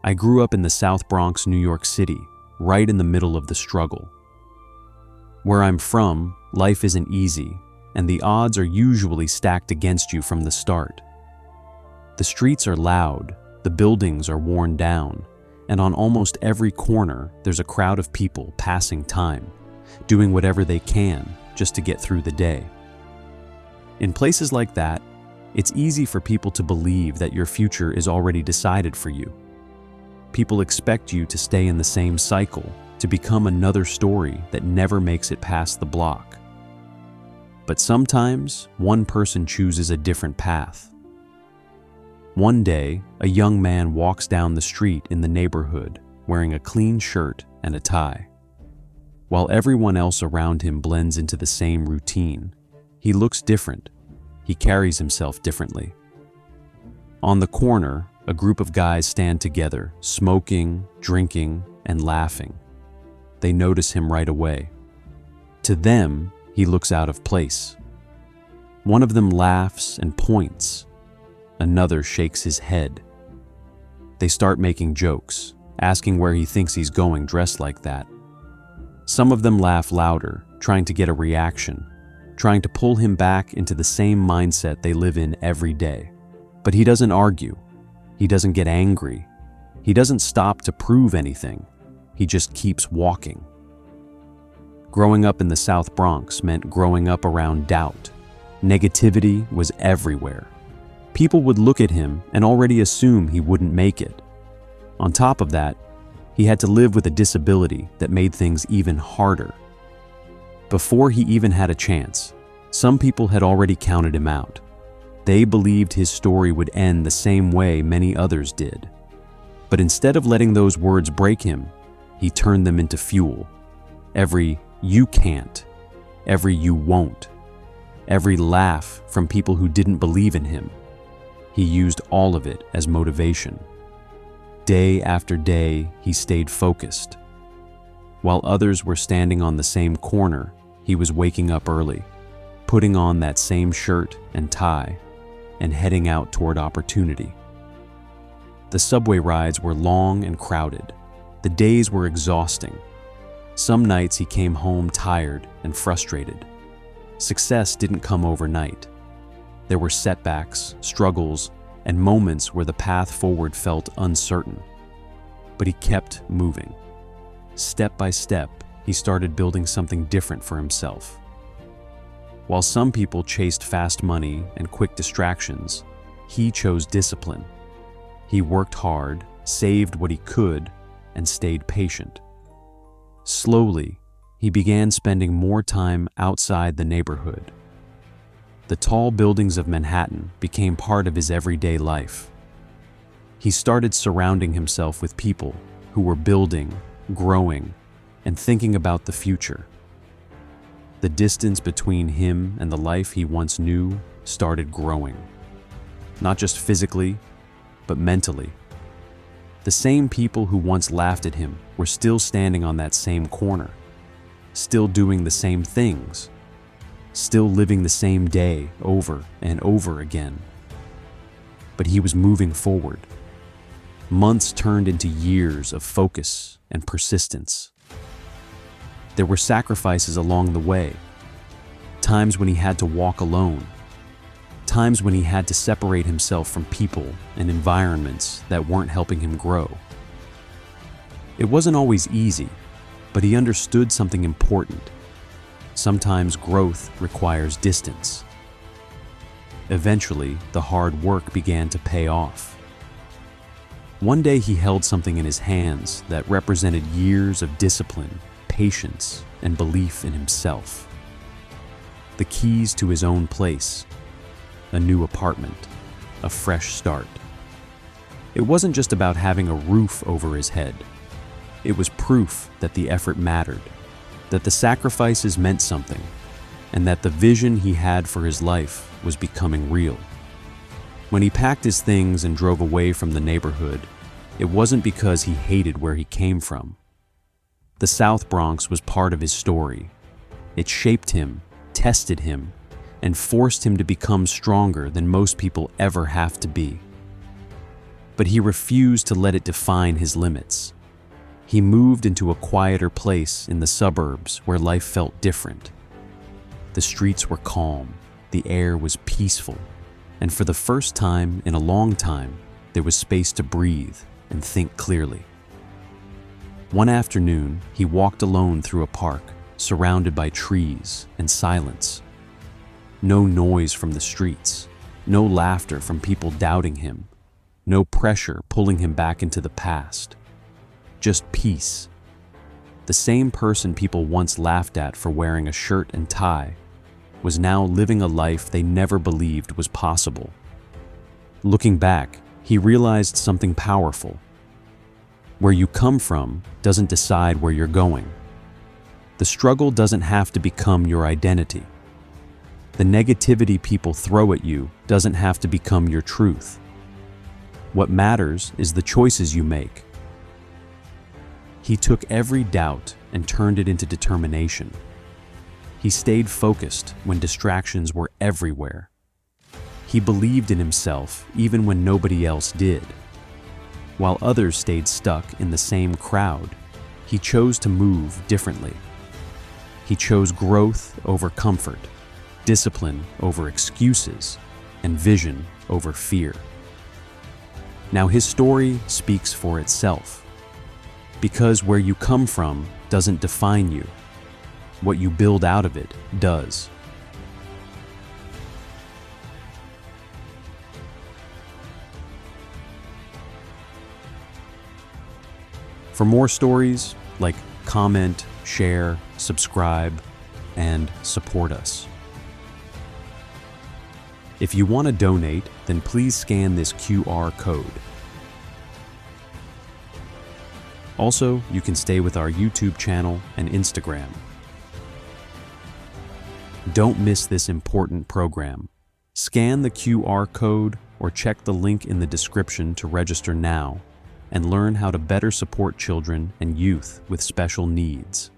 I grew up in the South Bronx, New York City, right in the middle of the struggle. Where I'm from, life isn't easy, and the odds are usually stacked against you from the start. The streets are loud, the buildings are worn down, and on almost every corner there's a crowd of people passing time, doing whatever they can just to get through the day. In places like that, it's easy for people to believe that your future is already decided for you. People expect you to stay in the same cycle, to become another story that never makes it past the block. But sometimes, one person chooses a different path. One day, a young man walks down the street in the neighborhood wearing a clean shirt and a tie. While everyone else around him blends into the same routine, he looks different. He carries himself differently. On the corner, a group of guys stand together, smoking, drinking, and laughing. They notice him right away. To them, he looks out of place. One of them laughs and points. Another shakes his head. They start making jokes, asking where he thinks he's going dressed like that. Some of them laugh louder, trying to get a reaction, trying to pull him back into the same mindset they live in every day. But he doesn't argue. He doesn't get angry. He doesn't stop to prove anything. He just keeps walking. Growing up in the South Bronx meant growing up around doubt. Negativity was everywhere. People would look at him and already assume he wouldn't make it. On top of that, he had to live with a disability that made things even harder. Before he even had a chance, some people had already counted him out. They believed his story would end the same way many others did. But instead of letting those words break him, he turned them into fuel. Every "you can't," every "you won't," every laugh from people who didn't believe in him. He used all of it as motivation. Day after day, he stayed focused. While others were standing on the same corner, he was waking up early, putting on that same shirt and tie, and heading out toward opportunity. The subway rides were long and crowded. The days were exhausting. Some nights he came home tired and frustrated. Success didn't come overnight. There were setbacks, struggles, and moments where the path forward felt uncertain. But he kept moving. Step by step, he started building something different for himself. While some people chased fast money and quick distractions, he chose discipline. He worked hard, saved what he could, and stayed patient. Slowly, he began spending more time outside the neighborhood. The tall buildings of Manhattan became part of his everyday life. He started surrounding himself with people who were building, growing, and thinking about the future. The distance between him and the life he once knew started growing. Not just physically, but mentally. The same people who once laughed at him were still standing on that same corner, still doing the same things, still living the same day over and over again. But he was moving forward. Months turned into years of focus and persistence. There were sacrifices along the way, times when he had to walk alone, times when he had to separate himself from people and environments that weren't helping him grow. It wasn't always easy, but he understood something important. Sometimes growth requires distance. Eventually, the hard work began to pay off. One day he held something in his hands that represented years of discipline, patience, and belief in himself. The keys to his own place, a new apartment, a fresh start. It wasn't just about having a roof over his head. It was proof that the effort mattered, that the sacrifices meant something, and that the vision he had for his life was becoming real. When he packed his things and drove away from the neighborhood, it wasn't because he hated where he came from. The South Bronx was part of his story. It shaped him, tested him, and forced him to become stronger than most people ever have to be. but he refused to let it define his limits. He moved into a quieter place in the suburbs where life felt different. The streets were calm, the air was peaceful, and for the first time in a long time, there was space to breathe and think clearly. One afternoon, he walked alone through a park, surrounded by trees and silence. No noise from the streets, no laughter from people doubting him, no pressure pulling him back into the past. Just peace. The same person people once laughed at for wearing a shirt and tie was now living a life they never believed was possible. Looking back, he realized something powerful. Where you come from doesn't decide where you're going. The struggle doesn't have to become your identity. The negativity people throw at you doesn't have to become your truth. What matters is the choices you make. He took every doubt and turned it into determination. He stayed focused when distractions were everywhere. He believed in himself even when nobody else did. While others stayed stuck in the same crowd, he chose to move differently. He chose growth over comfort, discipline over excuses, and vision over fear. Now his story speaks for itself. Because where you come from doesn't define you. What you build out of it does. For more stories, comment, share, subscribe, and support us. If you want to donate, then please scan this QR code. Also, you can stay with our YouTube channel and Instagram. Don't miss this important program. Scan the QR code or check the link in the description to register now and learn how to better support children and youth with special needs.